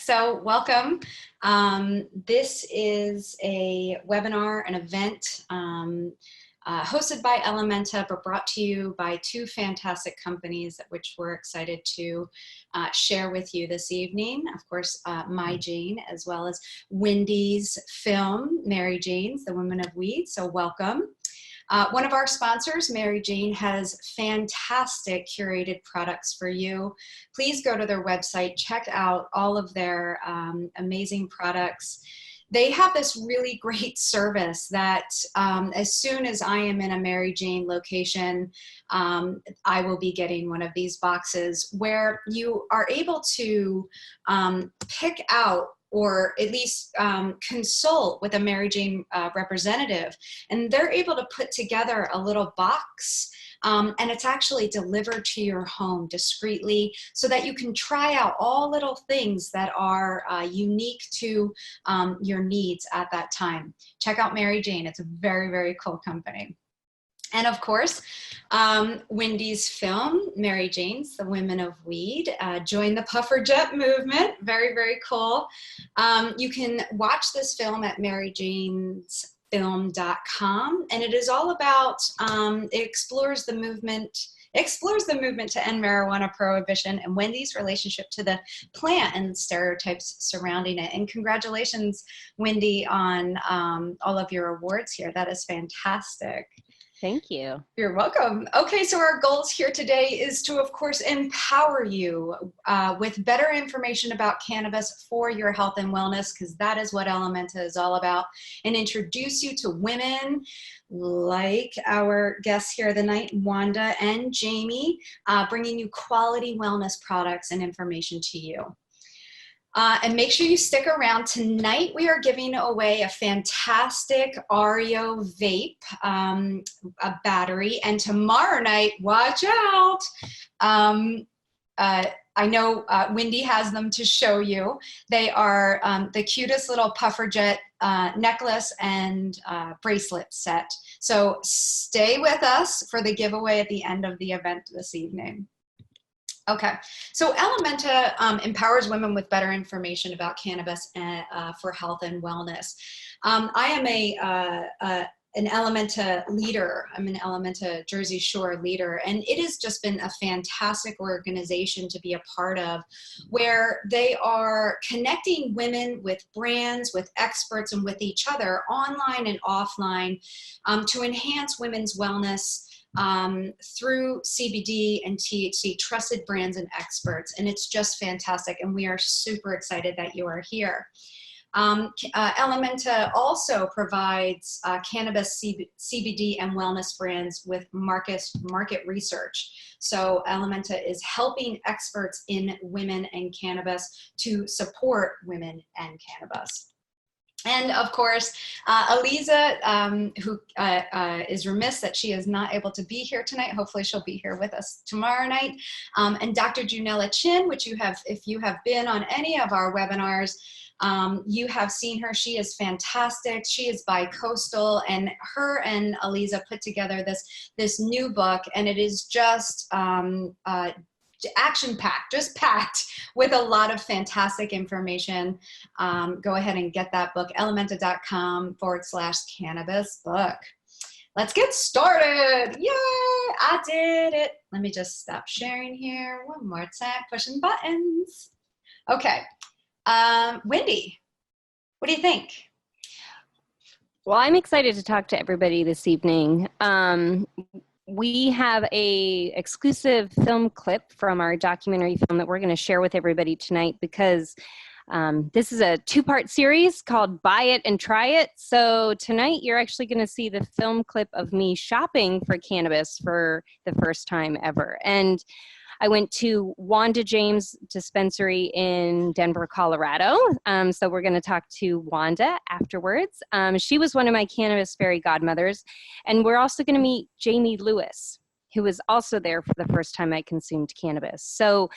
So welcome. This is a webinar, an event hosted by Ellementa, but brought to you by two fantastic companies, which we're excited to share with you this evening. Of course, MyJane, as well as Windy's film, Mary Jane's, The Women of Weed. So welcome. One of our sponsors, Mary Jane, has fantastic curated products for you. Please go to their website, check out all of their amazing products. They have this really great service that as soon as I am in a Mary Jane location, I will be getting one of these boxes where you are able to pick out or at least consult with a Mary Jane representative, and they're able to put together a little box, and it's actually delivered to your home discreetly so that you can try out all little things that are unique to your needs at that time. Check out Mary Jane. It's a very, very cool company. And of course, Windy's film, Mary Jane's, The Women of Weed. Join the Pufferjet movement. Very, very cool. You can watch this film at maryjanesfilm.com, and it is all about, it explores the movement to end marijuana prohibition and Wendy's relationship to the plant and stereotypes surrounding it. And congratulations, Windy, on all of your awards here. That is fantastic. Thank you. You're welcome. Okay, so our goals here today is to, of course, empower you with better information about cannabis for your health and wellness, because that is what Ellementa is all about, and introduce you to women like our guests here tonight, Wanda and Jaime, bringing you quality wellness products and information to you. And make sure you stick around. Tonight we are giving away a fantastic Ario vape, a battery, and tomorrow night, watch out, I know Windy has them to show you. They are the cutest little pufferjet necklace and bracelet set. So stay with us for the giveaway at the end of the event this evening. Okay, so Ellementa empowers women with better information about cannabis for health and wellness. I am an Ellementa leader. I'm an Ellementa Jersey Shore leader, and it has just been a fantastic organization to be a part of, where they are connecting women with brands, with experts, and with each other online and offline to enhance women's wellness through CBD and THC, trusted brands and experts. And it's just fantastic. And we are super excited that you are here. Ellementa also provides cannabis, CBD, and wellness brands with market research. So Ellementa is helping experts in women and cannabis to support women and cannabis. And of course, Aliza, who is remiss that she is not able to be here tonight. Hopefully she'll be here with us tomorrow night. And Dr. Junella Chin, which you have, if you have been on any of our webinars, you have seen her. She is fantastic. She is bi-coastal, and her and Aliza put together this new book, and it is just action-packed, just packed with a lot of fantastic information. Go ahead and get that book, ellementa.com/cannabis book. Let's get started. Yay, I did it. Let me just stop sharing here one more time, pushing buttons. Okay, Windy, what do you think? Well, I'm excited to talk to everybody this evening. We have a exclusive film clip from our documentary film that we're going to share with everybody tonight, because this is a two-part series called Buy It and Try It. So tonight you're actually going to see the film clip of me shopping for cannabis for the first time ever. And I went to Wanda James dispensary in Denver, Colorado. So we're going to talk to Wanda afterwards. She was one of my cannabis fairy godmothers. And we're also going to meet Jaime Lewis, who was also there for the first time I consumed cannabis. So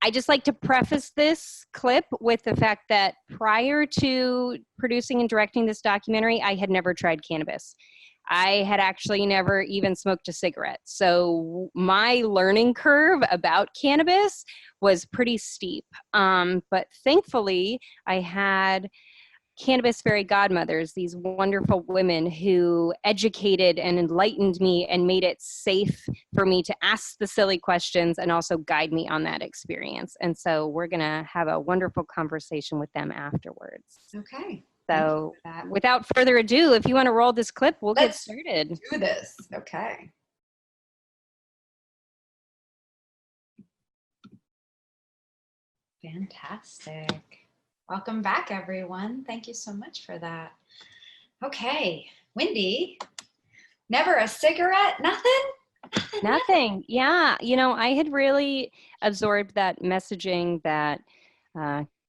I just like to preface this clip with the fact that prior to producing and directing this documentary, I had never tried cannabis. I had actually never even smoked a cigarette. So my learning curve about cannabis was pretty steep. But thankfully, I had Cannabis Fairy Godmothers, these wonderful women who educated and enlightened me and made it safe for me to ask the silly questions and also guide me on that experience. And so we're going to have a wonderful conversation with them afterwards. Okay. So without further ado, if you want to roll this clip, we'll get started. Do this. Okay. Fantastic. Welcome back, everyone. Thank you so much for that. Okay, Windy, never a cigarette, nothing? Nothing. Yeah. You know, I had really absorbed that messaging that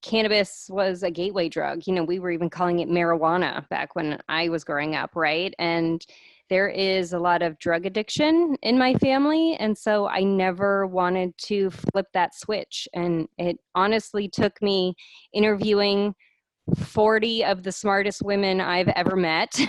cannabis was a gateway drug. You know, we were even calling it marijuana back when I was growing up, right? And there is a lot of drug addiction in my family. And so I never wanted to flip that switch. And it honestly took me interviewing 40 of the smartest women I've ever met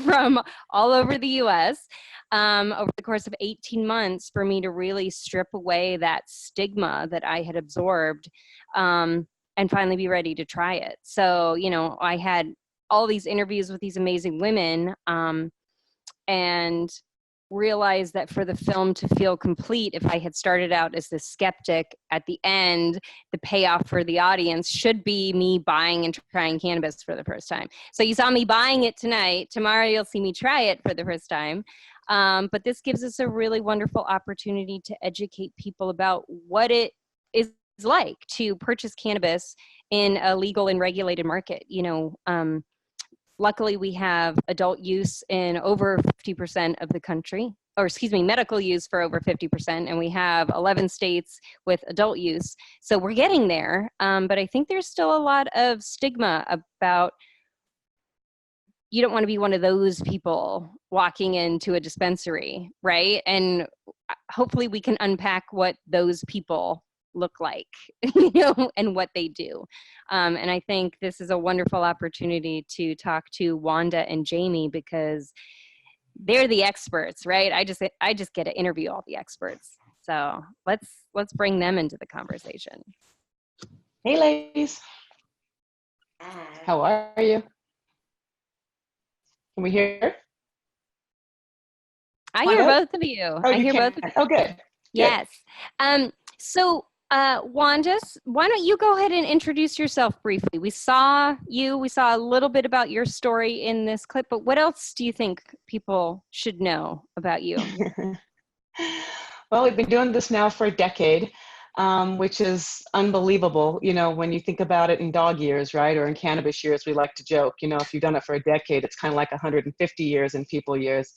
from all over the US over the course of 18 months for me to really strip away that stigma that I had absorbed and finally be ready to try it. So, you know, I had all these interviews with these amazing women and realized that for the film to feel complete, if I had started out as the skeptic, at the end, the payoff for the audience should be me buying and trying cannabis for the first time. So you saw me buying it tonight. Tomorrow you'll see me try it for the first time. But this gives us a really wonderful opportunity to educate people about what it is like to purchase cannabis in a legal and regulated market. You know, luckily, we have adult use in over 50% of the country, or excuse me, medical use for over 50%, and we have 11 states with adult use. So we're getting there, but I think there's still a lot of stigma about you don't want to be one of those people walking into a dispensary, right? And hopefully we can unpack what those people look like, you know, and what they do. And I think this is a wonderful opportunity to talk to Wanda and Jaime because they're the experts, right? I just get to interview all the experts. So let's bring them into the conversation. Hey, ladies. How are you? Can we hear? I hear both of you. Oh, I hear both of you. Oh, good. Yes. So Wanda, why don't you go ahead and introduce yourself briefly? We saw a little bit about your story in this clip, but what else do you think people should know about you? Well, we've been doing this now for a decade, which is unbelievable, you know, when you think about it in dog years, right? Or in cannabis years, we like to joke, you know, if you've done it for a decade, it's kind of like 150 years in people years.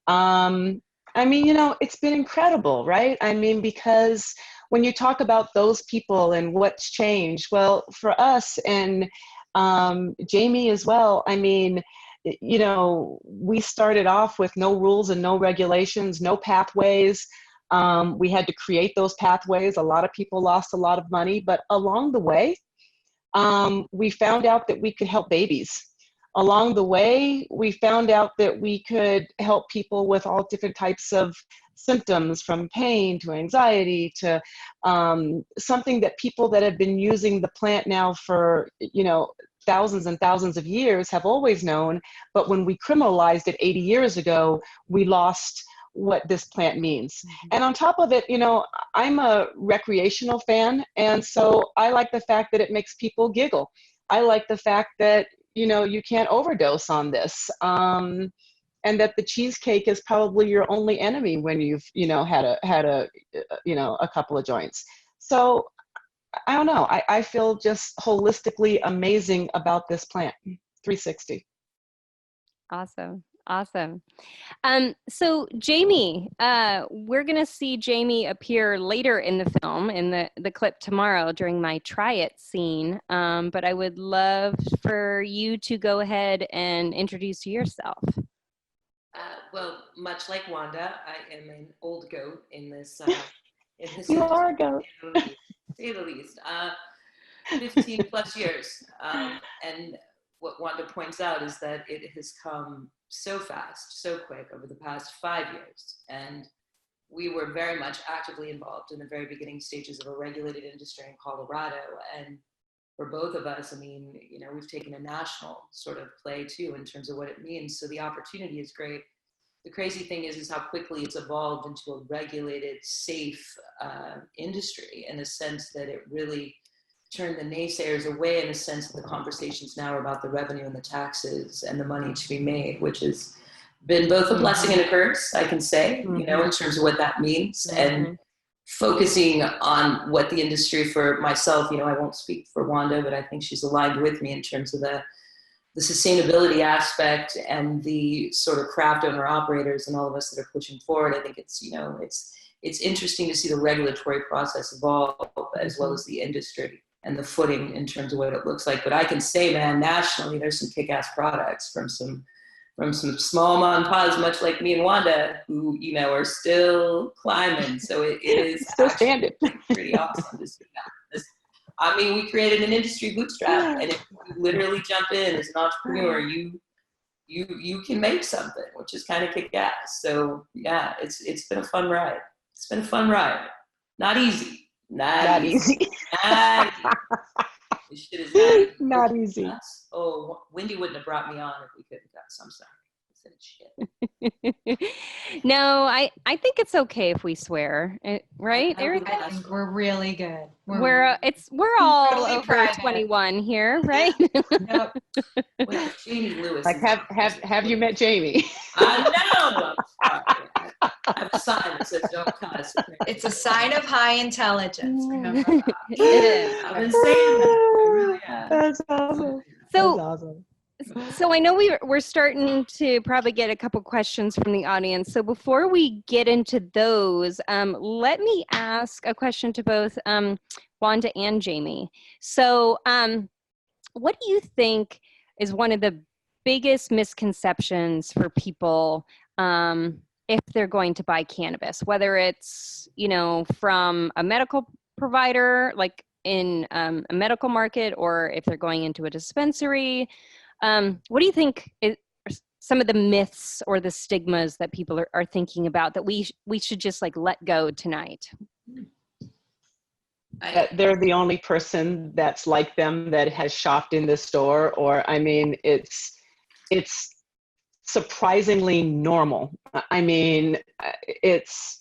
I mean, you know, it's been incredible, right? I mean, because when you talk about those people and what's changed, well, for us and Jaime as well, I mean, you know, we started off with no rules and no regulations, no pathways. We had to create those pathways. A lot of people lost a lot of money, but along the way, we found out that we could help babies. Along the way, we found out that we could help people with all different types of symptoms, from pain to anxiety to something that people that have been using the plant now for, you know, thousands and thousands of years have always known. But when we criminalized it 80 years ago, we lost what this plant means. And on top of it, you know, I'm a recreational fan. And so I like the fact that it makes people giggle. I like the fact that, you know, you can't overdose on this. And that the cheesecake is probably your only enemy when you've, you know, had a you know, a couple of joints. So I don't know. I feel just holistically amazing about this plant. 360. Awesome. Awesome. So Jaime, we're going to see Jaime appear later in the film, in the clip tomorrow during my try it scene. But I would love for you to go ahead and introduce yourself. Well, much like Wanda, I am an old goat in this. You are a goat. To say the least. 15 plus years. And what Wanda points out is that it has come so fast, so quick over the past 5 years. And we were very much actively involved in the very beginning stages of a regulated industry in Colorado. And for both of us, I mean, you know, we've taken a national sort of play too in terms of what it means. So the opportunity is great. The crazy thing is how quickly it's evolved into a regulated, safe industry, in a sense that it really turned the naysayers away, in a sense that the conversations now are about the revenue and the taxes and the money to be made, which has been both a blessing and a curse, I can say, you know, in terms of what that means. And focusing on what the industry, for myself, you know, I won't speak for Wanda, but I think she's aligned with me in terms of the sustainability aspect and the sort of craft owner operators and all of us that are pushing forward. I think it's, you know, it's interesting to see the regulatory process evolve, as well as the industry and the footing in terms of what it looks like. But I can say, man, nationally, there's some kick-ass products from some small mom and pops, much like me and Wanda, who, you know, are still climbing. So it is still standing. Pretty awesome to see that. I mean, we created an industry bootstrap, and if you literally jump in as an entrepreneur, you can make something, which is kind of kick-ass. So yeah, it's been a fun ride. It's been a fun ride. Not easy. Not easy. Not easy. This shit is not easy. Oh, Windy wouldn't have brought me on if we couldn't cuss. I'm sorry. No, I think it's okay if we swear, right, Eric? I think we're really good. We're all totally over private. 21 here, right? Nope. Well, Jamie Lewis. Like, have you met Jamie? I know. I'm sorry. I have a sign that says don't cuss. It's a sign of high intelligence. Remember that. It is. I've been saying that. I really have. That's awesome. So, That's awesome. So I know we're starting to probably get a couple questions from the audience. So before we get into those, let me ask a question to both Wanda and Jaime. So what do you think is one of the biggest misconceptions for people if they're going to buy cannabis, whether it's, you know, from a medical provider, like in a medical market, or if they're going into a dispensary? What do you think are some of the myths or the stigmas that people are thinking about that we should just like let go tonight? That they're the only person that's like them that has shopped in this store, or I mean, it's surprisingly normal. I mean, it's,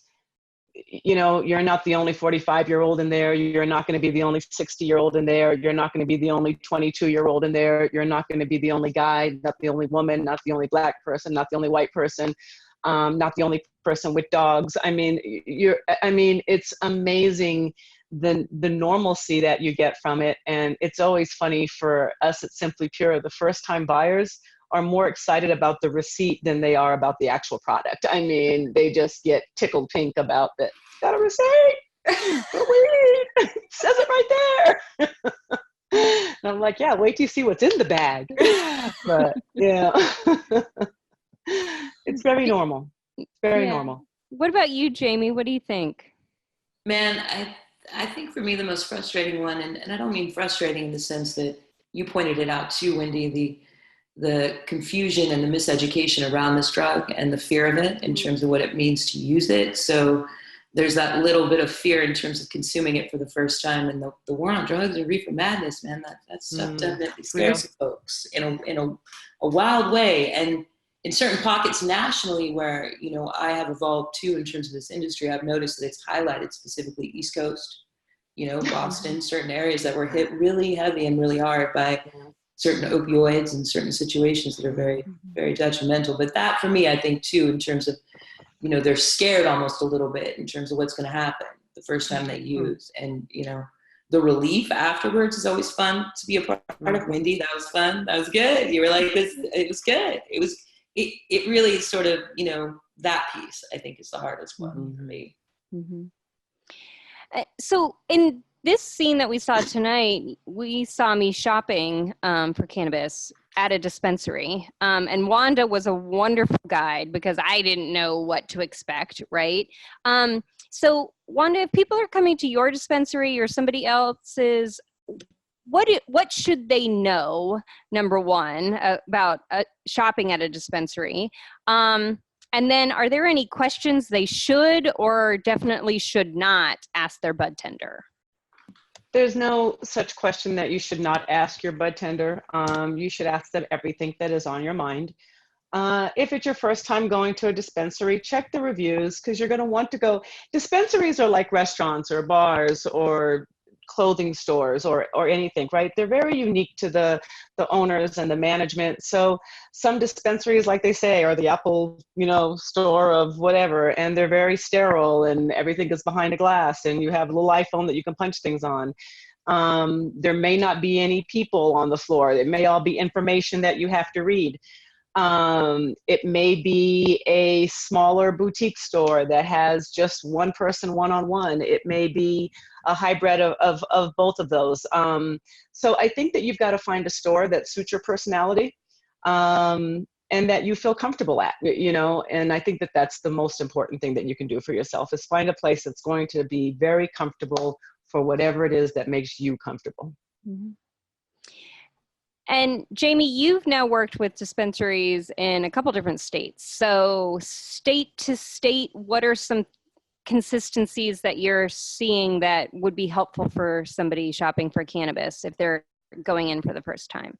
you know, you're not the only 45-year-old in there. You're not going to be the only 60-year-old in there. You're not going to be the only 22-year-old in there. You're not going to be the only guy, not the only woman, not the only black person, not the only white person, not the only person with dogs. I mean, it's amazing the normalcy that you get from it. And it's always funny for us at Simply Pure, the first-time buyers are more excited about the receipt than they are about the actual product. I mean, they just get tickled pink about that. Got a receipt? It says it right there. And I'm like, yeah, wait till you see what's in the bag. But yeah, it's very normal. It's very normal. What about you, Jaime? What do you think? Man, I think for me the most frustrating one, and I don't mean frustrating in the sense that you pointed it out too, Windy, the confusion and the miseducation around this drug and the fear of it in terms of what it means to use it. So there's that little bit of fear in terms of consuming it for the first time, and the war on drugs and reefer madness, man, that stuff definitely scares folks in a wild way. And in certain pockets nationally where, you know, I have evolved too in terms of this industry, I've noticed that it's highlighted specifically East Coast, you know, Boston, certain areas that were hit really heavy and really hard by certain opioids and certain situations that are very, very detrimental. But that for me, I think too, in terms of, you know, they're scared almost a little bit in terms of what's going to happen the first time they use. And, you know, the relief afterwards is always fun to be a part of. Windy, that was fun. That was good. You were like, it was good. It really sort of, you know, that piece I think is the hardest one for me. So in this scene that we saw tonight, we saw me shopping for cannabis at a dispensary. And Wanda was a wonderful guide because I didn't know what to expect, right? So Wanda, if people are coming to your dispensary or somebody else's, what should they know, number one, about shopping at a dispensary? And then are there any questions they should or definitely should not ask their bud tender? There's no such question that you should not ask your bud tender. You should ask them everything that is on your mind. If it's your first time going to a dispensary, check the reviews, because you're going to want to go. Dispensaries are like restaurants or bars or clothing stores or anything, right? They're very unique to the owners and the management. So some dispensaries, like they say, are the Apple, store of whatever, and they're very sterile and everything is behind a glass and you have a little iPhone that you can punch things on. There may not be any people on the floor. It may all be information that you have to read. It may be a smaller boutique store that has just one person one-on-one. It may be a hybrid of both of those. So I think that you've got to find a store that suits your personality and that you feel comfortable at, and I think that that's the most important thing that you can do for yourself, is find a place that's going to be very comfortable for whatever it is that makes you comfortable. Mm-hmm. And Jaime, you've now worked with dispensaries in a couple different states. So state to state, what are some consistencies that you're seeing that would be helpful for somebody shopping for cannabis if they're going in for the first time?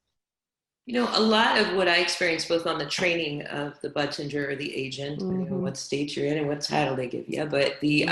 A lot of what I experienced both on the training of the bud tender or the agent, depending on what state you're in and what title they give you, but the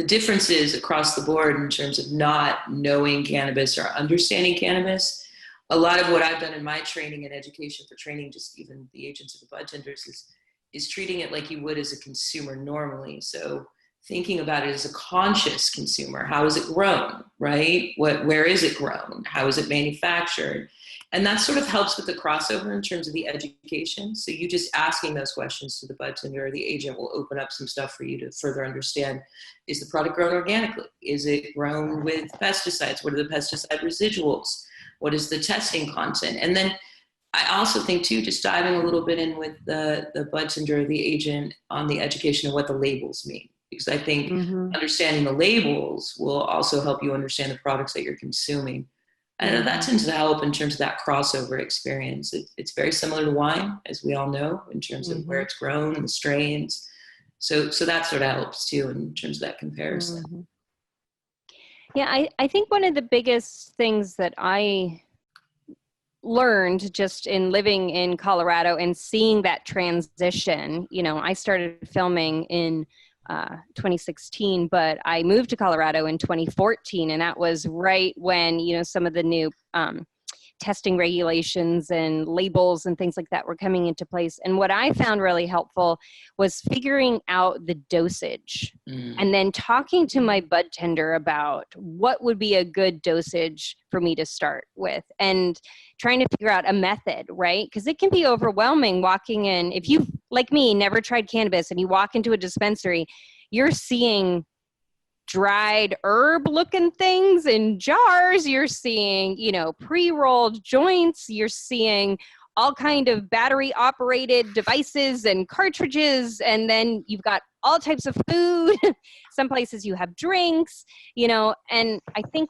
differences across the board in terms of not knowing cannabis or understanding cannabis. A lot of what I've done in my training and education for training, just even the agents of the bud tenders, is treating it like you would as a consumer normally. So thinking about it as a conscious consumer. How is it grown, right? Where is it grown? How is it manufactured? And that sort of helps with the crossover in terms of the education. So you just asking those questions to the bud tender or the agent will open up some stuff for you to further understand. Is the product grown organically? Is it grown with pesticides? What are the pesticide residuals? What is the testing content? And then I also think too, just diving a little bit in with the bud tender or the agent on the education of what the labels mean. Because I think understanding the labels will also help you understand the products that you're consuming. And that tends to help in terms of that crossover experience. It's very similar to wine, as we all know, in terms of where it's grown and the strains. So that sort of helps too in terms of that comparison. Yeah, I think one of the biggest things that I learned just in living in Colorado and seeing that transition, I started filming in 2016, but I moved to Colorado in 2014, and that was right when, some of the new testing regulations and labels and things like that were coming into place. And what I found really helpful was figuring out the dosage and then talking to my bud tender about what would be a good dosage for me to start with and trying to figure out a method, right? Because it can be overwhelming walking in. If you, like me, never tried cannabis and you walk into a dispensary, you're seeing dried herb looking things in jars. You're seeing, pre-rolled joints. You're seeing all kind of battery operated devices and cartridges. And then you've got all types of food. Some places you have drinks, and I think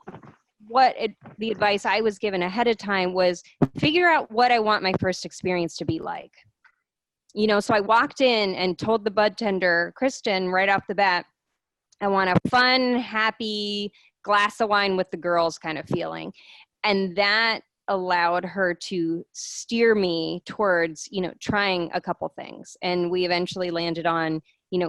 the advice I was given ahead of time was figure out what I want my first experience to be like. So I walked in and told the bud tender, Kristen, right off the bat, I want a fun, happy glass of wine with the girls kind of feeling. And that allowed her to steer me towards, trying a couple things. And we eventually landed on,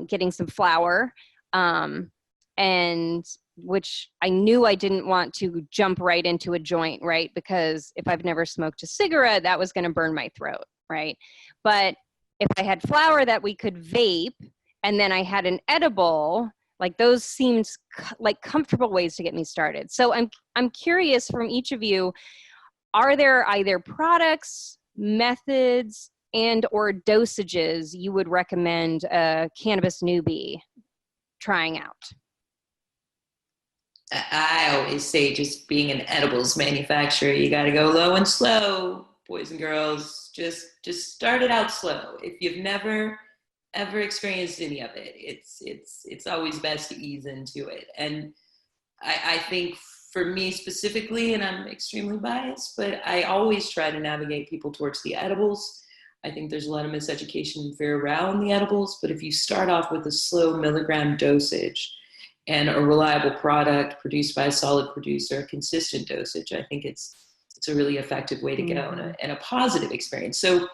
getting some flour, and which I knew I didn't want to jump right into a joint, right? Because if I've never smoked a cigarette, that was going to burn my throat, right? But if I had flour that we could vape, and then I had an edible, like those seemed like comfortable ways to get me started. So I'm curious from each of you, are there either products, methods, and or dosages you would recommend a cannabis newbie trying out? I always say, just being an edibles manufacturer, you got to go low and slow, boys and girls. Just start it out slow. If you've never ever experienced any of it, it's always best to ease into it. And I think for me specifically, and I'm extremely biased, but I always try to navigate people towards the edibles. I think there's a lot of miseducation and fear around the edibles, but if you start off with a slow milligram dosage and a reliable product produced by a solid producer, a consistent dosage, I think it's a really effective way to go, and a positive experience. So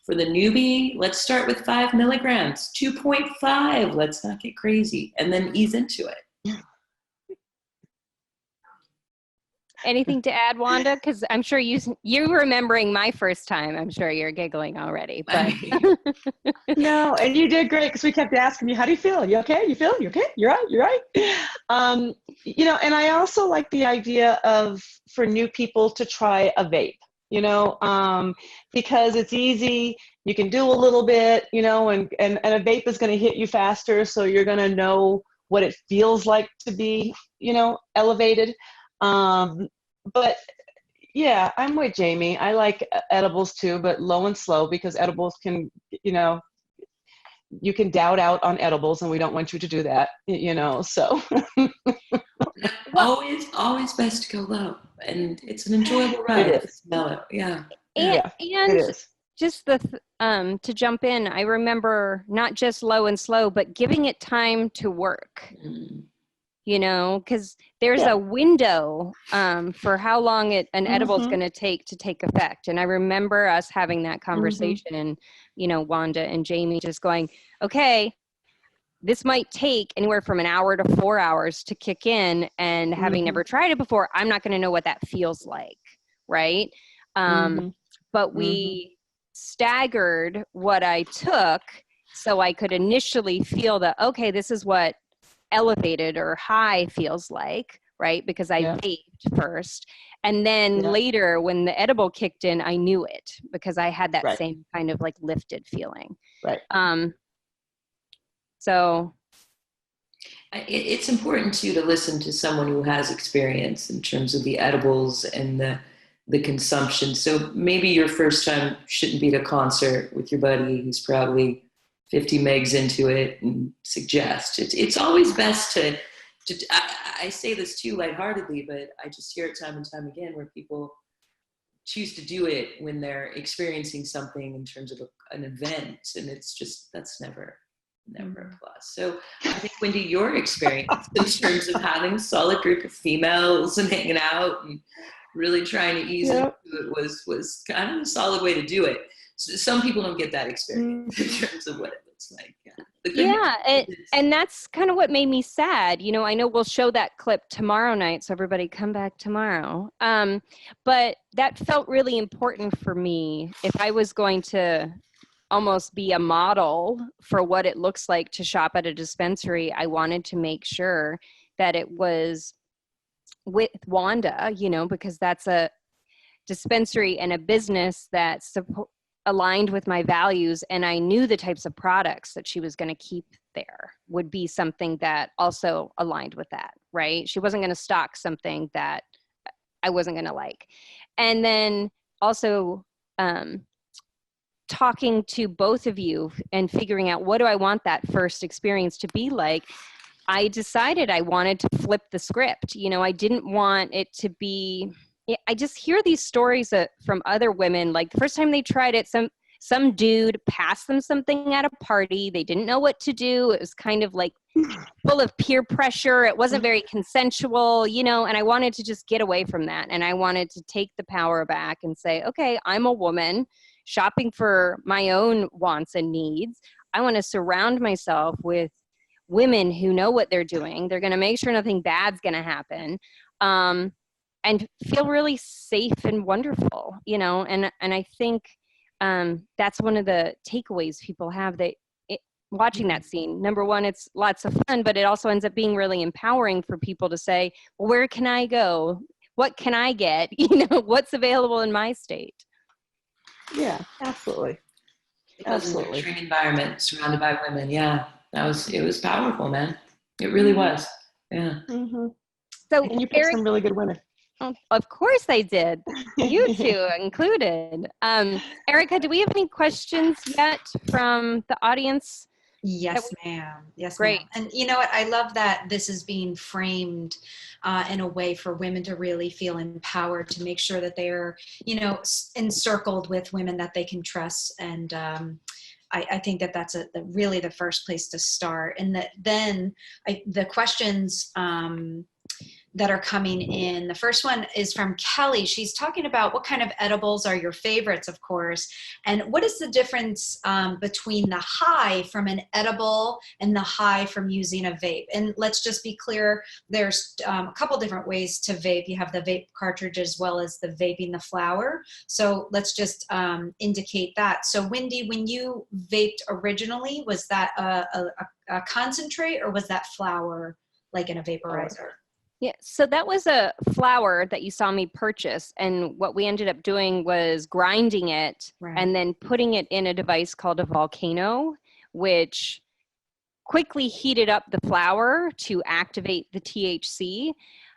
for the newbie, let's start with 5 milligrams, 2.5, let's not get crazy, and then ease into it. Anything to add, Wanda? Because I'm sure you're remembering my first time. I'm sure you're giggling already. But No, and you did great, because we kept asking you, how do you feel? You okay? You feel? You okay? You're right? You're right? You know, and I also like the idea of, for new people to try a vape, you know, because it's easy. You can do a little bit, you know, and a vape is going to hit you faster. So you're going to know what it feels like to be, you know, elevated. But yeah, I'm with Jaime. I like edibles too, but low and slow, because edibles can, you know, you can doubt out on edibles, and we don't want you to do that, you know, so. always best to go low, and it's an enjoyable ride. It is. It's mellow. Yeah. and It is. just to jump in, I remember not just low and slow, but giving it time to work. You know, because there's a window for how long an edible is going to take effect. And I remember us having that conversation, and, you know, Wanda and Jaime just going, okay, this might take anywhere from an hour to 4 hours to kick in. And having never tried it before, I'm not going to know what that feels like. Right. But we staggered what I took, so I could initially feel that, okay, this is what elevated or high feels like, right? Because I vaped first. And then later, when the edible kicked in, I knew it, because I had that same kind of like lifted feeling. Right. So it's important too to listen to someone who has experience in terms of the edibles and the consumption. So maybe your first time shouldn't be at a concert with your buddy who's probably 50 megs into it and suggest. It's always best to I say this too lightheartedly, but I just hear it time and time again where people choose to do it when they're experiencing something in terms of an event, and it's just, that's never a plus. So I think, Windy, your experience in terms of having a solid group of females and hanging out and really trying to ease into it was kind of a solid way to do it. So some people don't get that experience in terms of what it looks like. And that's kind of what made me sad. You know, I know we'll show that clip tomorrow night, so everybody come back tomorrow. But that felt really important for me. If I was going to almost be a model for what it looks like to shop at a dispensary, I wanted to make sure that it was with Wanda, you know, because that's a dispensary and a business that's aligned with my values, and I knew the types of products that she was going to keep there would be something that also aligned with that, right? She wasn't going to stock something that I wasn't going to like. And then also talking to both of you and figuring out, what do I want that first experience to be like? I decided I wanted to flip the script. You know, I didn't want it to be, I just hear these stories from other women. Like the first time they tried it, some dude passed them something at a party. They didn't know what to do. It was kind of like full of peer pressure. It wasn't very consensual, you know, and I wanted to just get away from that. And I wanted to take the power back and say, okay, I'm a woman shopping for my own wants and needs. I want to surround myself with women who know what they're doing. They're going to make sure nothing bad's going to happen. And feel really safe and wonderful, you know, and I think that's one of the takeaways people have watching that scene. Number one, it's lots of fun, but it also ends up being really empowering for people to say, well, where can I go? What can I get? You know, what's available in my state? Yeah, absolutely. It was a nurturing environment surrounded by women. Yeah, it was powerful, man. It really was. Yeah. So and you picked some really good women. Oh, of course I did. You two included. Erica, do we have any questions yet from the audience Yes, ma'am. Yes, Great. ma'am. And you know what? I love that this is being framed in a way for women to really feel empowered, to make sure that they're, you know, encircled with women that they can trust. And I think that that's really the first place to start. And that then the questions that are coming in. The first one is from Kelly. She's talking about what kind of edibles are your favorites, of course, and what is the difference between the high from an edible and the high from using a vape? And let's just be clear, there's a couple different ways to vape. You have the vape cartridge as well as the vaping the flower. So let's just indicate that. So Windy, when you vaped originally, was that a concentrate or was that flower like in a vaporizer? Yeah, so that was a flower that you saw me purchase, and what we ended up doing was grinding it and then putting it in a device called a volcano, which quickly heated up the flower to activate the THC,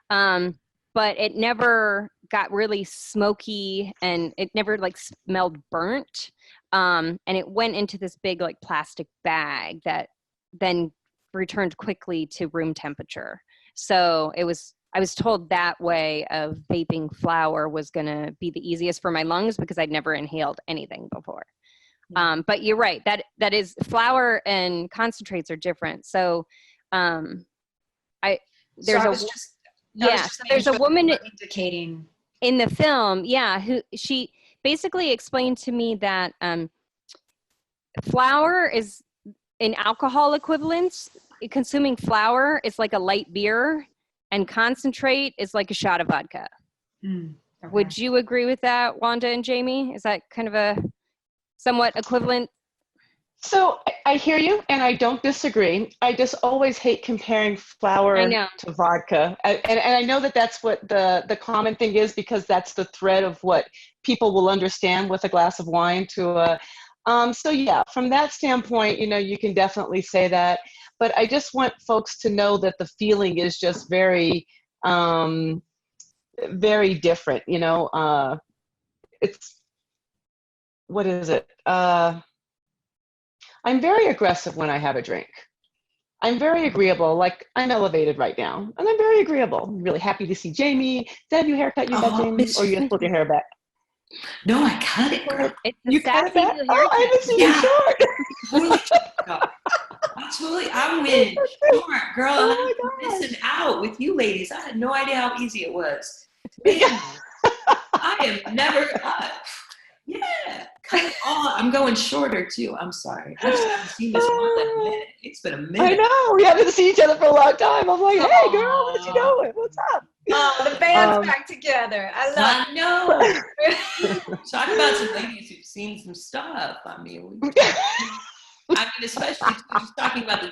but it never got really smoky and it never like smelled burnt, and it went into this big like plastic bag that then returned quickly to room temperature. So I was told that way of vaping flower was going to be the easiest for my lungs because I'd never inhaled anything before. But you're right, that is, flower and concentrates are different. So there's a woman indicating in the film, who she basically explained to me that flower is in alcohol equivalents. Consuming flower is like a light beer and concentrate is like a shot of vodka. Okay. Would you agree with that, Wanda and Jaime? Is that kind of a somewhat equivalent? So I hear you and I don't disagree. I just always hate comparing flower to vodka. And I know that that's what the common thing is, because that's the thread of what people will understand with a glass of wine to so yeah, from that standpoint, you know, you can definitely say that. But I just want folks to know that the feeling is just very, very different. You know, it's, what is it? I'm very aggressive when I have a drink. I'm very agreeable. Like, I'm elevated right now, and I'm very agreeable. I'm really happy to see Jaime. Did I have your haircut you got, Jaime? Or you just pulled your hair back? No, I cut it, girl. You cut it back? Oh, I haven't seen you short. I'm winning short, girl. I'm missing out with you ladies. I had no idea how easy it was. I am never cut. Yeah, cut it all. I'm going shorter too. I'm sorry. I just haven't seen this one in a minute. It's been a minute. I know. We haven't seen each other for a long time. I'm like, hey, girl, what you doing? What's up? Oh, the band's back together. I know. Talk about some ladies who've seen some stuff. I mean, especially just talking about the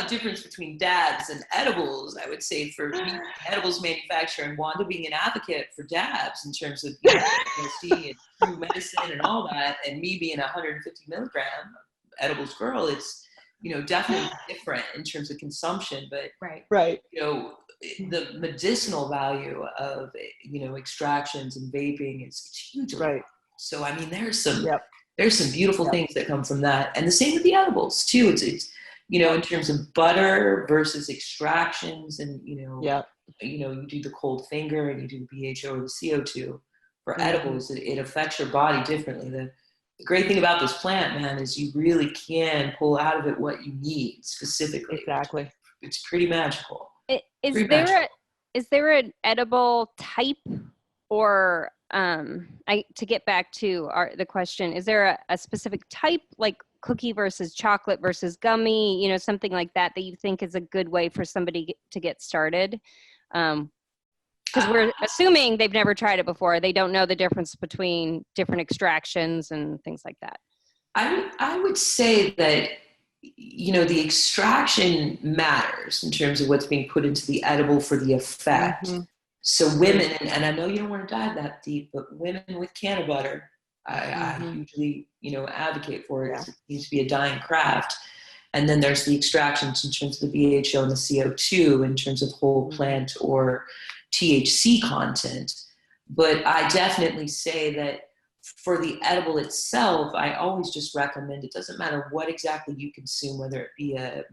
difference between dabs and edibles. I would say for me, edibles manufacturer and Wanda being an advocate for dabs in terms of THC and true medicine and all that, and me being a 150 milligram edibles girl, it's, you know, definitely different in terms of consumption. But you know, the medicinal value of, you know, extractions and vaping is huge. So I mean, there's some beautiful things that come from that, and the same with the edibles too. It's you know, in terms of butter versus extractions, and you know, you do the cold finger and you do the BHO or the CO2 for edibles. It affects your body differently. The great thing about this plant, man, is you really can pull out of it what you need specifically. Exactly. It's pretty magical. Is there an edible type, or to get back to the question, is there a specific type, like cookie versus chocolate versus gummy, you know, something like that you think is a good way for somebody to get started? Because we're assuming they've never tried it before. They don't know the difference between different extractions and things like that. I would say that, you know, the extraction matters in terms of what's being put into the edible for the effect. So women, and I know you don't want to dive that deep, but women with canna butter, I hugely, you know, advocate for it. It needs to be a dying craft. And then there's the extractions in terms of the BHO and the CO2 in terms of whole plant or THC content. But I definitely say that for the edible itself, I always just recommend, it doesn't matter what exactly you consume, whether it be a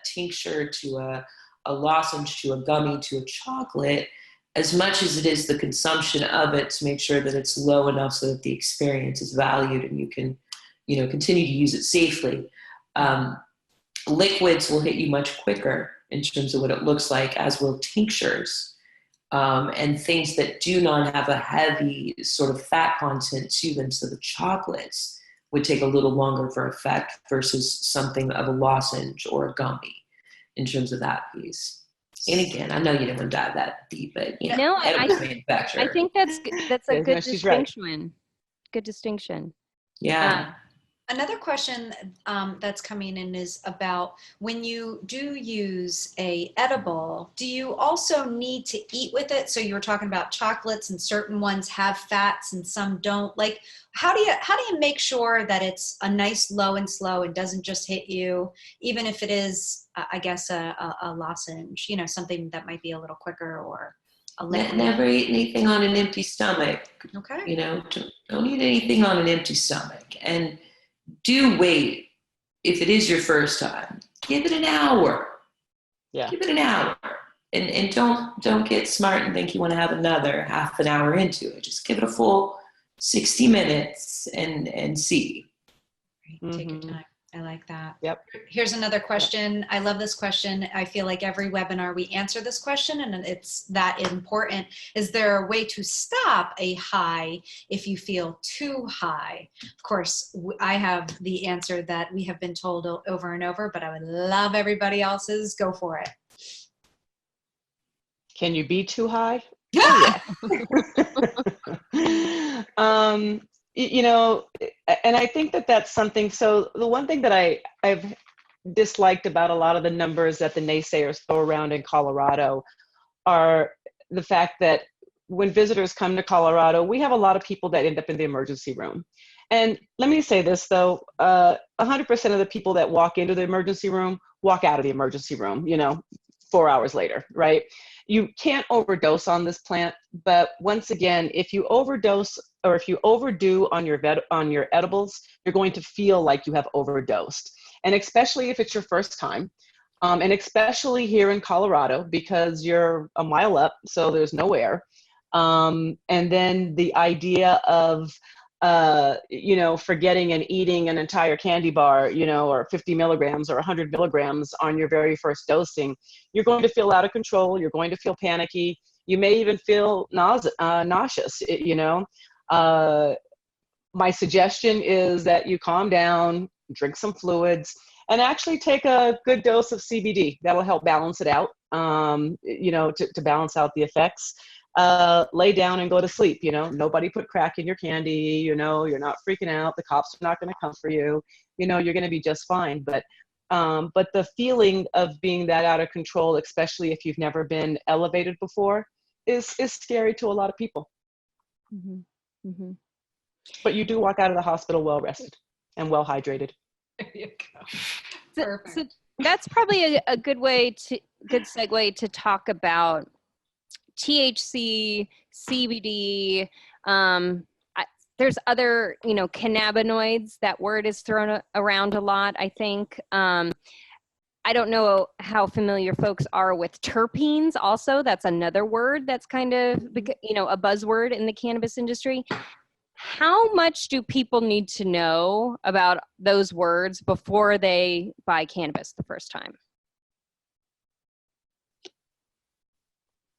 tincture to a lozenge to a gummy to a chocolate, as much as it is the consumption of it, to make sure that it's low enough so that the experience is valued and you can, continue to use it safely. Liquids will hit you much quicker in terms of what it looks like, as will tinctures. And things that do not have a heavy sort of fat content to them. So the chocolates would take a little longer for effect versus something of a lozenge or a gummy in terms of that piece. And again, I know you didn't dive that deep, but edibles manufacturer. I think that's a good she's right. distinction. Good distinction. Yeah. Another question that's coming in is about when you do use a edible, do you also need to eat with it? So you were talking about chocolates, and certain ones have fats and some don't. Like, how do you make sure that it's a nice low and slow and doesn't just hit you, even if it is, I guess, a lozenge, something that might be a little quicker, or a liquid? Never eat anything on an empty stomach. Okay. Don't eat anything on an empty stomach. And do wait. If it is your first time, give it an hour. Yeah. Give it an hour. And don't get smart and think you want to have another half an hour into it. Just give it a full 60 minutes and see. Take your time. I like that. Yep. Here's another question. I love this question. I feel like every webinar we answer this question, and it's that important. Is there a way to stop a high if you feel too high? Of course, I have the answer that we have been told over and over, but I would love everybody else's. Go for it. Can you be too high? Yeah. And I think that that's something. So the one thing that I've disliked about a lot of the numbers that the naysayers throw around in Colorado are the fact that when visitors come to Colorado, we have a lot of people that end up in the emergency room. And let me say this, though, 100% of the people that walk into the emergency room walk out of the emergency room, 4 hours later, right? You can't overdose on this plant, but once again, if you overdose or if you overdo on your edibles, you're going to feel like you have overdosed. And especially if it's your first time, and especially here in Colorado, because you're a mile up, so there's no air. And then the idea of forgetting and eating an entire candy bar, or 50 milligrams or 100 milligrams on your very first dosing, you're going to feel out of control. You're going to feel panicky. You may even feel nauseous, My suggestion is that you calm down, drink some fluids, and actually take a good dose of CBD. That'll help balance it out, to balance out the effects. Lay down and go to sleep. Nobody put crack in your candy. You're not freaking out. The cops are not going to come for you. You're going to be just fine. But the feeling of being that out of control, especially if you've never been elevated before, is scary to a lot of people. Mm-hmm. Mm-hmm. But you do walk out of the hospital well rested and well hydrated. There you go. So that's probably a good segue to talk about THC, CBD. There's other, cannabinoids. That word is thrown around a lot, I think. I don't know how familiar folks are with terpenes also. That's another word that's kind of, a buzzword in the cannabis industry. How much do people need to know about those words before they buy cannabis the first time?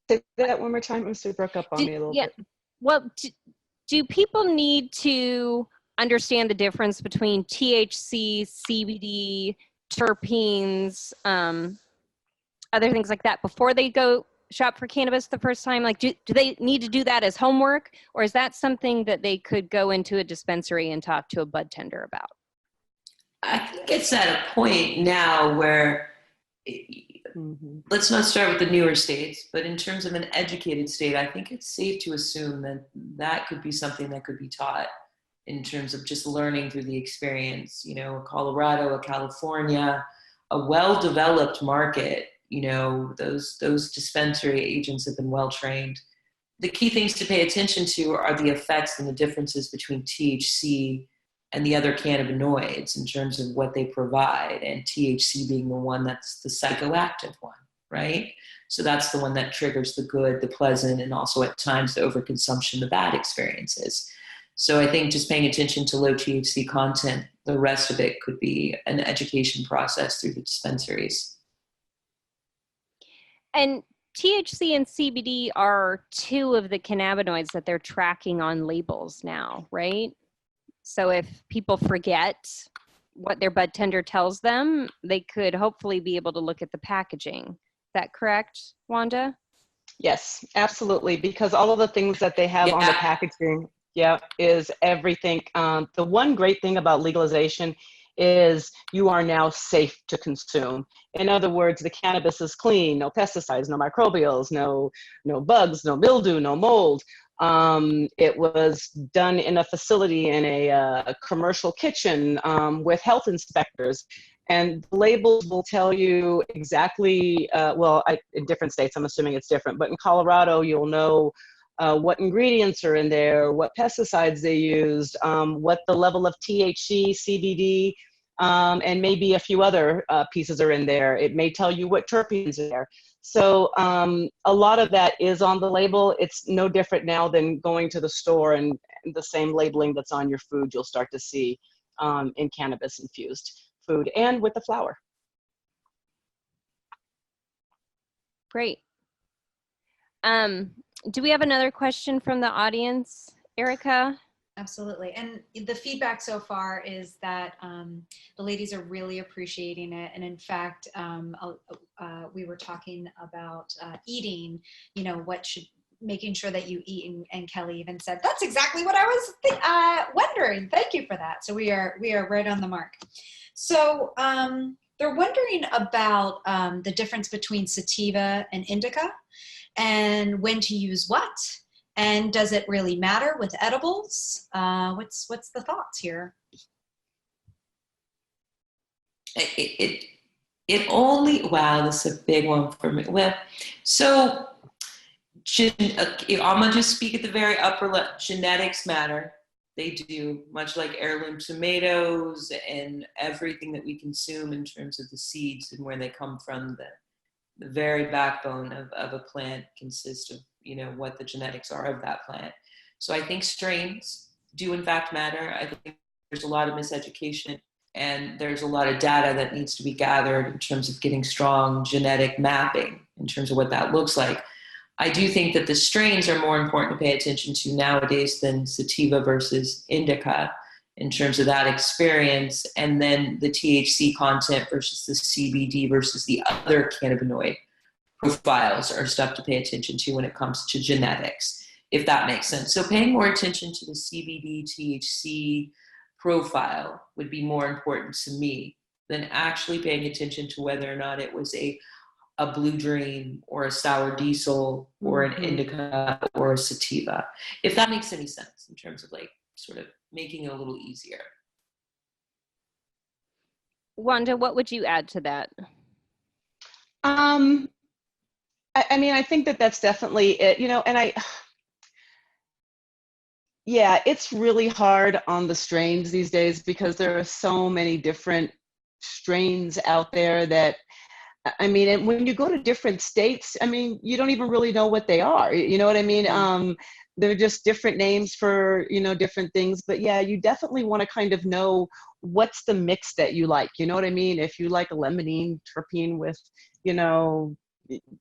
Say that one more time. It broke up on me a little bit. Well, do people need to understand the difference between THC, CBD, terpenes, other things like that before they go shop for cannabis the first time? Like, do they need to do that as homework, or is that something that they could go into a dispensary and talk to a bud tender about? I think it's at a point now where, let's not start with the newer states, but in terms of an educated state, I think it's safe to assume that that could be something that could be taught in terms of just learning through the experience. A Colorado, a California, a well-developed market, those dispensary agents have been well-trained. the key things to pay attention to are the effects and the differences between THC and the other cannabinoids in terms of what they provide, and THC being the one that's the psychoactive one, right? So that's the one that triggers the good, the pleasant, and also at times the overconsumption, the bad experiences. So I think just paying attention to low THC content, the rest of it could be an education process through the dispensaries. And THC and CBD are two of the cannabinoids that they're tracking on labels now, right? So if people forget what their bud tender tells them, they could hopefully be able to look at the packaging. Is that correct, Wanda? Yes, absolutely. Because all of the things that they have on the packaging, is everything. The one great thing about legalization is you are now safe to consume. In other words, the cannabis is clean, no pesticides, no microbials, no bugs, no mildew, no mold. It was done in a facility in a commercial kitchen with health inspectors. And the labels will tell you exactly, in different states, I'm assuming it's different, but in Colorado, you'll know what ingredients are in there, what pesticides they used, what the level of THC, CBD, and maybe a few other pieces are in there. It may tell you what terpenes are there. So a lot of that is on the label. It's no different now than going to the store, and the same labeling that's on your food you'll start to see in cannabis infused food and with the flower. Great. Do we have another question from the audience, Erica? Absolutely. And the feedback so far is that the ladies are really appreciating it. And in fact, we were talking about eating, making sure that you eat. And Kelly even said, that's exactly what I was wondering. Thank you for that. So we are right on the mark. So they're wondering about the difference between sativa and indica, and when to use what. And does it really matter with edibles? What's the thoughts here? It only, wow, this is a big one for me. Well, so I'm gonna just speak at the very upper level. Genetics matter. They do, much like heirloom tomatoes and everything that we consume in terms of the seeds and where they come from. The very backbone of a plant consists of what the genetics are of that plant. So I think strains do in fact matter. I think there's a lot of miseducation, and there's a lot of data that needs to be gathered in terms of getting strong genetic mapping in terms of what that looks like. I do think that the strains are more important to pay attention to nowadays than sativa versus indica in terms of that experience, and then the THC content versus the CBD versus the other cannabinoid profiles are stuff to pay attention to when it comes to genetics, if that makes sense. So paying more attention to the CBD, THC profile would be more important to me than actually paying attention to whether or not it was a Blue Dream or a Sour Diesel or an indica or a sativa, if that makes any sense in terms of sort of making it a little easier. Wanda, what would you add to that? I mean, I think that's definitely it, and it's really hard on the strains these days because there are so many different strains out there that, and when you go to different states, you don't even really know what they are. You know what I mean? They're just different names for, different things. But yeah, you definitely want to kind of know what's the mix that you like. You know what I mean? If you like a limonene terpene with,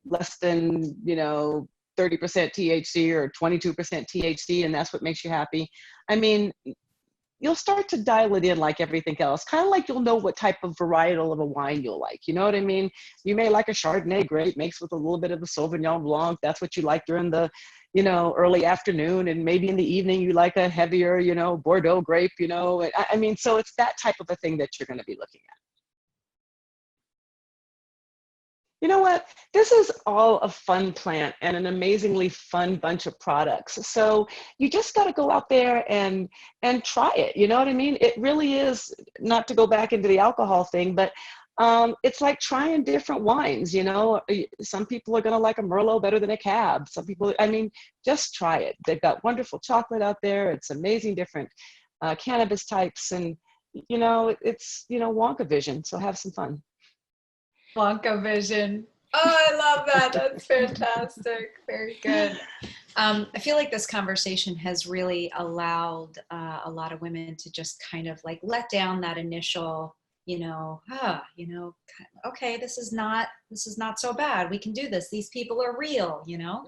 less than, 30% THC or 22% THC, and that's what makes you happy. You'll start to dial it in like everything else. Kind of like you'll know what type of varietal of a wine you'll like. You know what I mean? You may like a Chardonnay grape mixed with a little bit of a Sauvignon Blanc. That's what you like during the, early afternoon. And maybe in the evening you like a heavier, Bordeaux grape, so it's that type of a thing that you're going to be looking at. You know what? This is all a fun plant and an amazingly fun bunch of products. So you just got to go out there and try it. You know what I mean? It really is, not to go back into the alcohol thing, but It's like trying different wines, you know. Some people are going to like a Merlot better than a Cab. Some people, I mean, just try it. They've got wonderful chocolate out there. It's amazing different cannabis types. And, you know, it's, you know, Wonka vision. So have some fun. Wonka vision. Oh, I love that. That's fantastic. Very good. I feel like this conversation has really allowed a lot of women to just kind of like let down that initial, okay, this is not so bad. We can do this. These people are real, you know?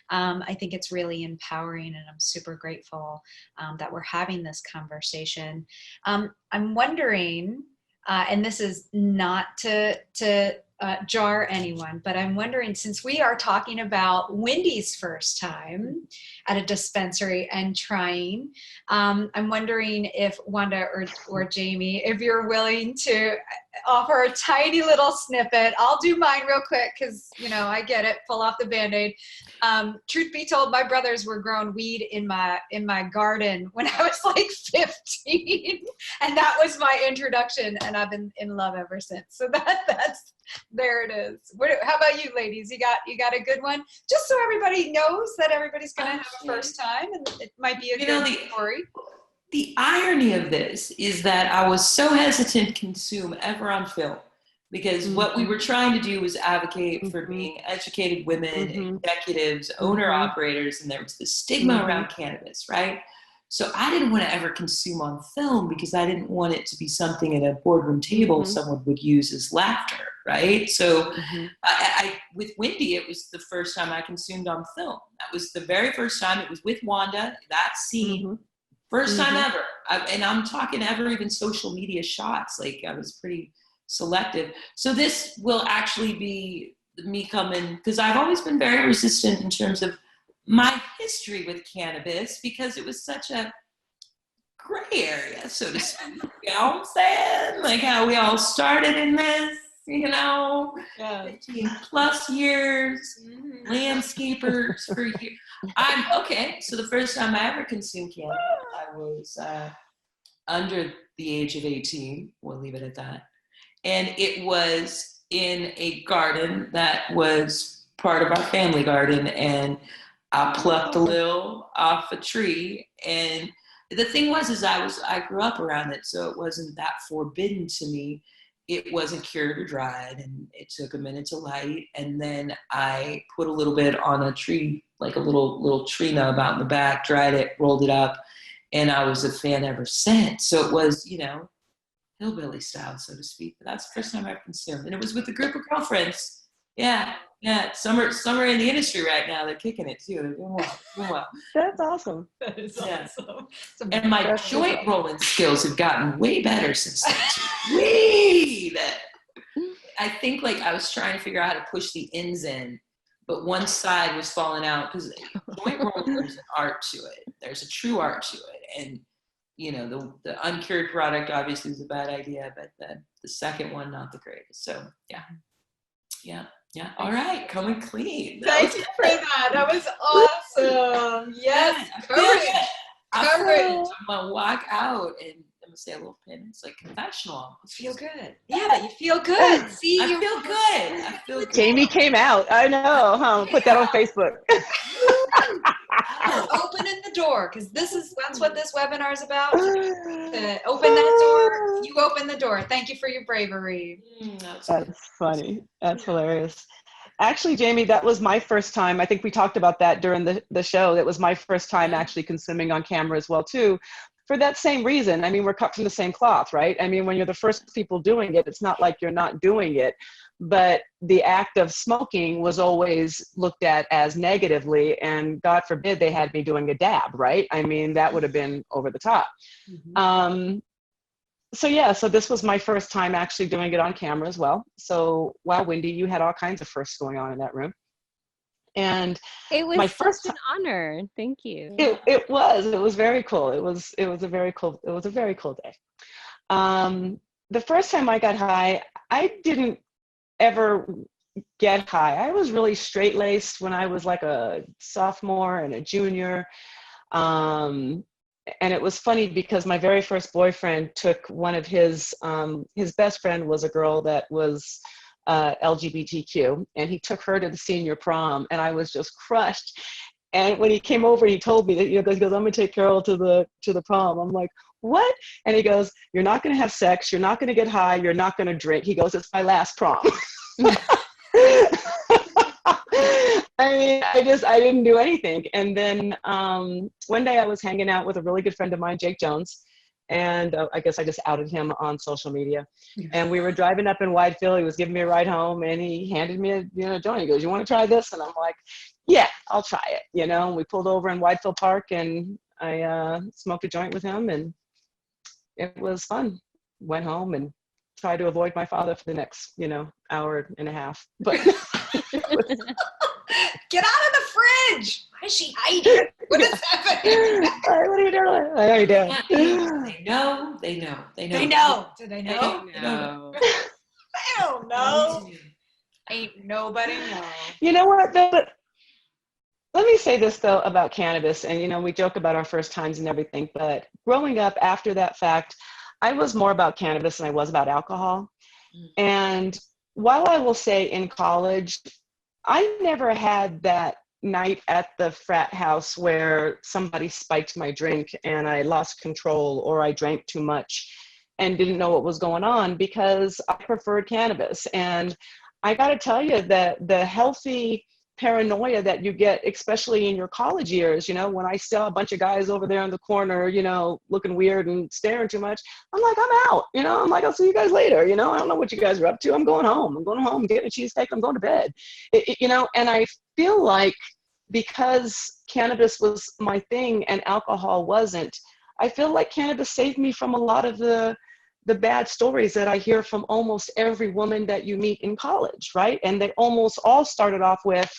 Mm-hmm. I think it's really empowering, and I'm super grateful that we're having this conversation. I'm wondering, and this is not to jar anyone, but I'm wondering, since we are talking about Windy's first time at a dispensary and trying, I'm wondering if Wanda or Jaime, if you're willing to offer a tiny little snippet. I'll do mine real quick because, you know, I get it, pull off the Band-Aid. Truth be told, my brothers were growing weed in my garden when I was like 15, and that was my introduction, and I've been in love ever since. So that's there it is. How about you, ladies? You got a good one? Just so everybody knows that everybody's gonna have a first time, and it might be a good story. The irony of this is that I was so hesitant to consume ever on film, because what we were trying to do was advocate for being educated women, executives, owner-operators, and there was this stigma around cannabis, right? So I didn't want to ever consume on film because I didn't want it to be something at a boardroom table someone would use as laughter, right? So I with Windy, it was the first time I consumed on film. That was the very first time. It was with Wanda, that scene. First time ever. And I'm talking ever even social media shots. Like, I was pretty selective. So this will actually be me coming, because I've always been very resistant in terms of my history with cannabis, because it was such a gray area, so to speak. You know what I'm saying? Like how we all started in this, you know, 15 plus years, landscapers for years. So the first time I ever consumed cannabis, I was under the age of 18. We'll leave it at that. And it was in a garden that was part of our family garden. And I plucked a little off a tree. And the thing was, I grew up around it. So it wasn't that forbidden to me. It wasn't cured or dried, and it took a minute to light. And then I put a little bit on a tree, like a little tree nub out in the back, dried it, rolled it up, and I was a fan ever since. So it was, you know, hillbilly style, so to speak. But that's the first time I consumed, and it was with a group of girlfriends. Yeah. Some are in the industry right now. They're kicking it too. They're doing well. That's awesome. That is awesome. And my joint rolling skills have gotten way better since then. Way better. I think like I was trying to figure out how to push the ends in, but one side was falling out, because joint rolling, there's an art to it. There's a true art to it. And, you know, the uncured product obviously is a bad idea, but the second one, not the greatest. So yeah. All right. Coming clean. Thank you for that. That was awesome. Yes. I'm gonna walk out and I'm gonna say a little pin. It's like confessional. Feel good. Yeah, you feel good. See, I feel good. Jaime came out. I know. Huh? Put that on Facebook. Opening the door, because that's what this webinar is about. To open that door, you open the door. Thank you for your bravery. That's funny. That's hilarious. Actually, Jaime, that was my first time. I think we talked about that during the show. That was my first time actually consuming on camera as well, too, for that same reason. I mean, we're cut from the same cloth, right? I mean, when you're the first people doing it, it's not like you're not doing it. But the act of smoking was always looked at as negatively, and God forbid they had me doing a dab, right? I mean, that would have been over the top. So this was my first time actually doing it on camera as well. So wow, Windy, you had all kinds of firsts going on in that room. And it was my first an honor. Thank you. It was very cool. It was a very cool day. The first time I got high, I didn't ever get high. I was really straight-laced when I was like a sophomore and a junior. and it was funny because my very first boyfriend took one of his best friend was a girl that was LGBTQ, and he took her to the senior prom, and I was just crushed. And when he came over, he told me that, he goes, I'm gonna take Carol to the prom. I'm like, what? And he goes, you're not gonna have sex, you're not gonna get high, you're not gonna drink. He goes, it's my last prom. I mean, I didn't do anything. And then one day I was hanging out with a really good friend of mine, Jake Jones. And I guess I just outed him on social media. And we were driving up in Whitefield. He was giving me a ride home, and he handed me a joint. He goes, you want to try this? And I'm like, yeah, I'll try it. And we pulled over in Whitefield Park, and I smoked a joint with him, and it was fun. Went home and tried to avoid my father for the next, hour and a half. But get out of the fridge. Why is she hiding? What is happening? What are you doing? How are you doing? They know. Do they know? They know. I don't know. Ain't nobody know. You know what, though? Let me say this, though, about cannabis. And, we joke about our first times and everything. But growing up after that fact, I was more about cannabis than I was about alcohol. And while I will say in college, I never had that night at the frat house where somebody spiked my drink and I lost control, or I drank too much and didn't know what was going on, because I preferred cannabis. And I got to tell you that the healthy paranoia that you get, especially in your college years, when I saw a bunch of guys over there in the corner, looking weird and staring too much, I'm like, I'm out, I'm like, I'll see you guys later. I don't know what you guys are up to. I'm going home, getting a cheesesteak, I'm going to bed, and I feel like because cannabis was my thing and alcohol wasn't, I feel like cannabis saved me from a lot of the bad stories that I hear from almost every woman that you meet in college, right? And they almost all started off with,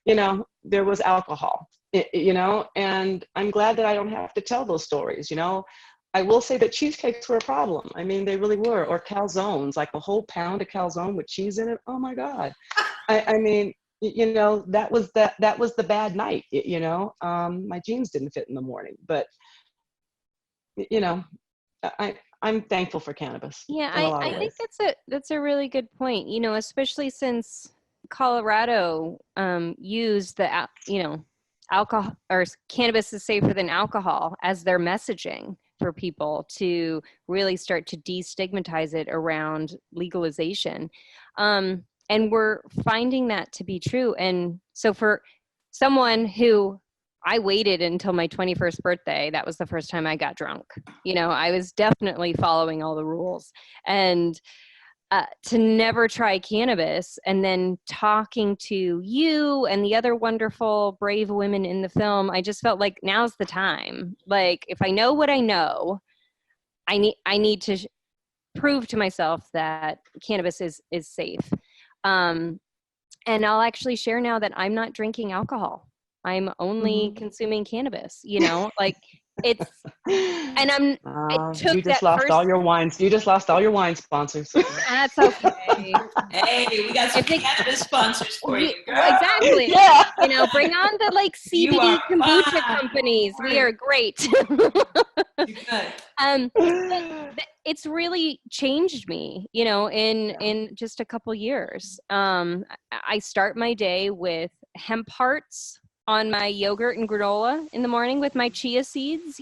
there was alcohol, and I'm glad that I don't have to tell those stories. I will say that cheesecakes were a problem. I mean, they really were. Or calzones, like a whole pound of calzone with cheese in it. Oh my God. I mean, that was the bad night, my jeans didn't fit in the morning, but I'm thankful for cannabis. Yeah, I think that's a really good point, especially since Colorado used the, alcohol, or cannabis is safer than alcohol, as their messaging for people to really start to destigmatize it around legalization. And we're finding that to be true. And so for someone who, I waited until my 21st birthday. That was the first time I got drunk. I was definitely following all the rules. And to never try cannabis, and then talking to you and the other wonderful, brave women in the film, I just felt like now's the time. Like, if I know what I know, I need to prove to myself that cannabis is safe. And I'll actually share now that I'm not drinking alcohol. I'm only consuming cannabis, like it's, and you just lost all your wines. You just lost all your wine sponsors. That's okay. Hey, we got some cannabis sponsors for you, girl. Exactly. Yeah. Bring on the CBD kombucha companies. We are great. It's really changed me, in just a couple years. I start my day with hemp hearts on my yogurt and granola in the morning with my chia seeds,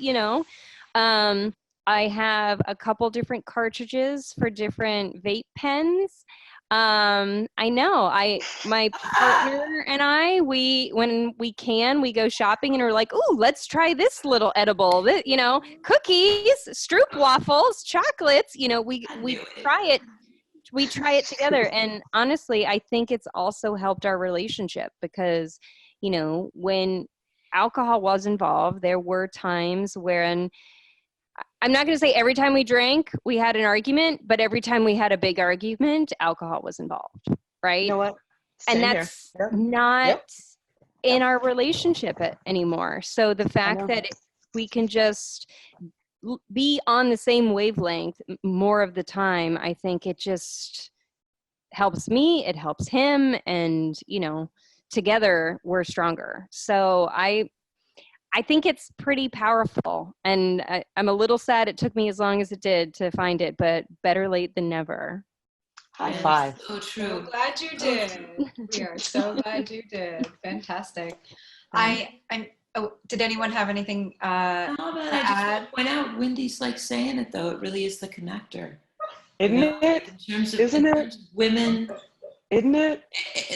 I have a couple different cartridges for different vape pens. I know my partner and I, when we can, we go shopping and we're like, ooh, let's try this little edible, cookies, stroop waffles, chocolates, we try it. We try it together. And honestly, I think it's also helped our relationship because, when alcohol was involved, there were times when, I'm not going to say every time we drank, we had an argument, but every time we had a big argument, alcohol was involved, right? You know what? Same and that's not in our relationship anymore. So the fact that we can just be on the same wavelength more of the time, I think it just helps me, it helps him, and, together we're stronger. So I think it's pretty powerful, and I'm a little sad it took me as long as it did to find it, but better late than never. High five. So true. So glad you did. We are so glad you did. Fantastic. Did anyone have anything No, to but I just want add? to point out, Wendy's like saying it though. It really is the connector. Isn't it? In terms of, Isn't it? terms of women, Isn't it?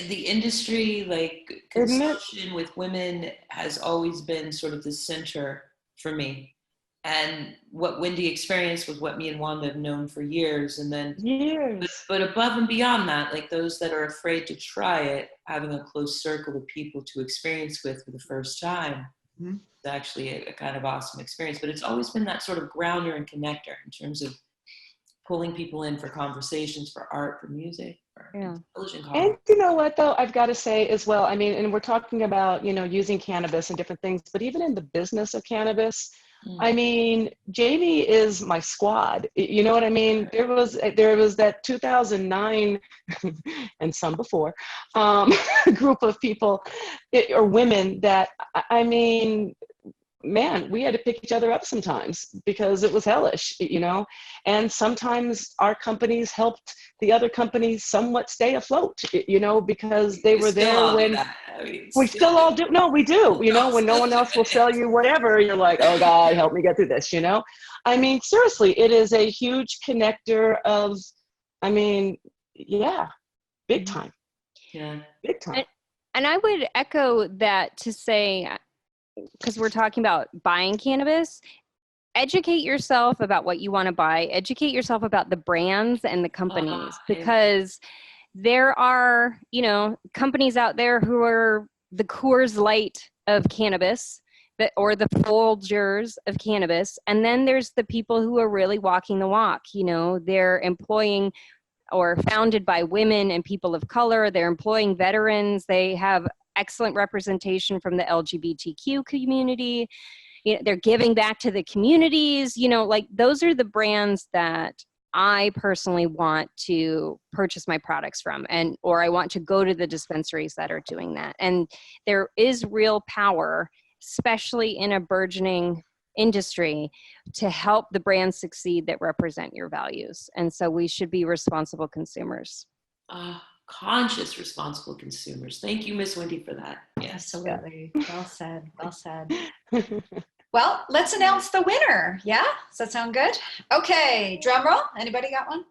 the industry, like Isn't it? consumption with women has always been sort of the center for me. And what Windy experienced was what me and Wanda have known for years. And then, Years. but above and beyond that, like those that are afraid to try it, having a close circle of people to experience with for the first time, Mhm. it's actually a kind of awesome experience. But it's always been that sort of grounder and connector in terms of pulling people in for conversations, for art, for music, for television And content. you know what, though, I've got to say as well, I mean, and we're talking about, using cannabis and different things, but even in the business of cannabis, I mean, Jaime is my squad. You know what I mean? There was that 2009 and some before group of people or women that, I mean, man, we had to pick each other up sometimes because it was hellish, and sometimes our companies helped the other companies somewhat stay afloat, because they were there when we still all do. No, we do, when no one else will sell you whatever, you're like, oh God, help me get through this, I mean, seriously, it is a huge connector of, I mean, yeah, big time. Yeah. Big time. And I would echo that to say, because we're talking about buying cannabis, educate yourself about what you want to buy, educate yourself about the brands and the companies, because there are, companies out there who are the Coors Light of cannabis, or the Folgers of cannabis. And then there's the people who are really walking the walk, they're employing or founded by women and people of color. They're employing veterans. They have excellent representation from the LGBTQ community. They're giving back to the communities, like those are the brands that I personally want to purchase my products from, or I want to go to the dispensaries that are doing that. And there is real power, especially in a burgeoning industry, to help the brands succeed that represent your values. And so we should be responsible consumers. Conscious, responsible consumers. Thank you, Miss Wendy, for that. Yes. Absolutely. Well said. Well said. Well, let's announce the winner. Yeah? Does that sound good? Okay. Drum roll. Anybody got one?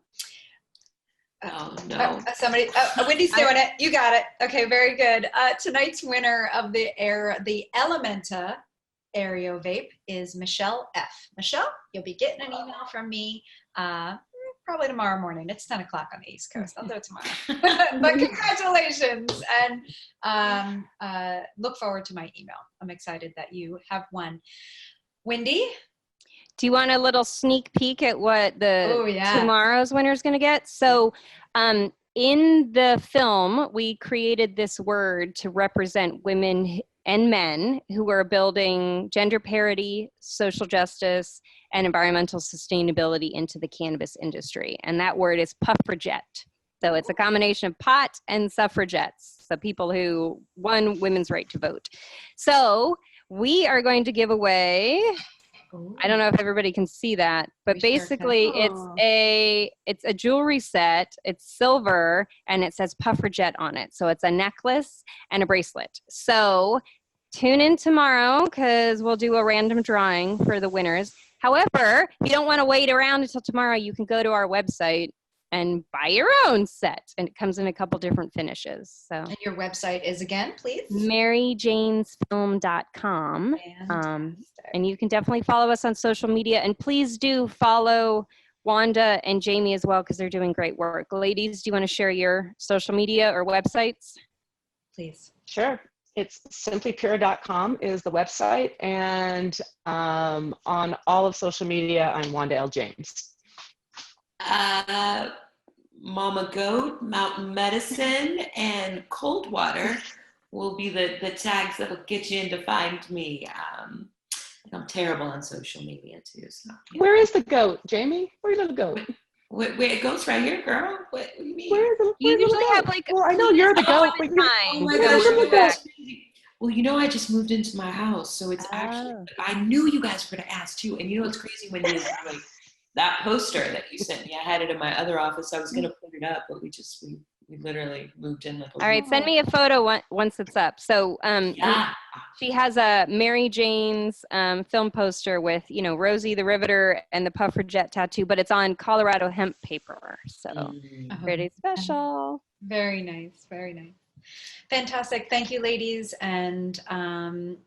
Oh, no. Somebody. Wendy's doing it. You got it. Okay. Very good. Tonight's winner of the Ellementa Ario Vape is Michelle F. Michelle, you'll be getting an email from me probably tomorrow morning. It's 10 o'clock on the East Coast. I'll do it tomorrow. But congratulations, and look forward to my email. I'm excited that you have won. Wendy? Do you want a little sneak peek at what tomorrow's winner is going to get? So in the film, we created this word to represent women and men who are building gender parity, social justice, and environmental sustainability into the cannabis industry. And that word is puffragette. So it's a combination of pot and suffragettes, so people who won women's right to vote. So we are going to give away, I don't know if everybody can see that, but basically it's a jewelry set. It's silver and it says puffragette on it. So it's a necklace and a bracelet. So tune in tomorrow because we'll do a random drawing for the winners. However, if you don't want to wait around until tomorrow, you can go to our website and buy your own set. And it comes in a couple different finishes. So, and your website is again, please? maryjanesfilm.com. And you can definitely follow us on social media. And please do follow Wanda and Jaime as well, because they're doing great work. Ladies, do you want to share your social media or websites? Please. Sure. It's simplypure.com is the website. And on all of social media, I'm Wanda L. James. Mama Goat, Mountain Medicine, and Cold Water will be the tags that will get you in to find me. I'm terrible on social media too. So, yeah. Where is the goat, Jaime? Where's the goat? Where it goes right here, girl. What do you mean? Where's the You usually goat? have like. Well, I know you're the goat. Oh my gosh, the goat. that's crazy. well, you know, I just moved into my house, so it's actually, Oh. I knew you guys were going to ask too. And you know, it's crazy when you like that poster that you sent me, I had it in my other office. I was going to put it up, but we literally moved in like a All right, week. send me a photo once it's up. So Yeah. she has a Mary Jane's film poster with, you know, Rosie the Riveter and the puffer jet tattoo, but it's on Colorado hemp paper. So Mm. pretty special. Very nice. Very nice. Fantastic. Thank you, ladies. And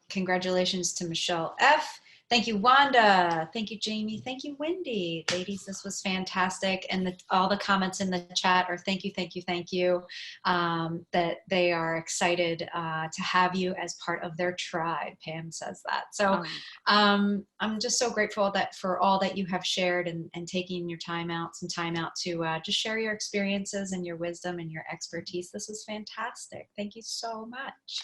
congratulations to Michelle F. Thank you, Wanda. Thank you, Jaime. Thank you, Windy. Ladies, this was fantastic. And all the comments in the chat are thank you, thank you, thank you. That they are excited to have you as part of their tribe. Pam says that. So I'm just so grateful that for all that you have shared and taking your time out, some time out to just share your experiences and your wisdom and your expertise. This was fantastic. Thank you so much.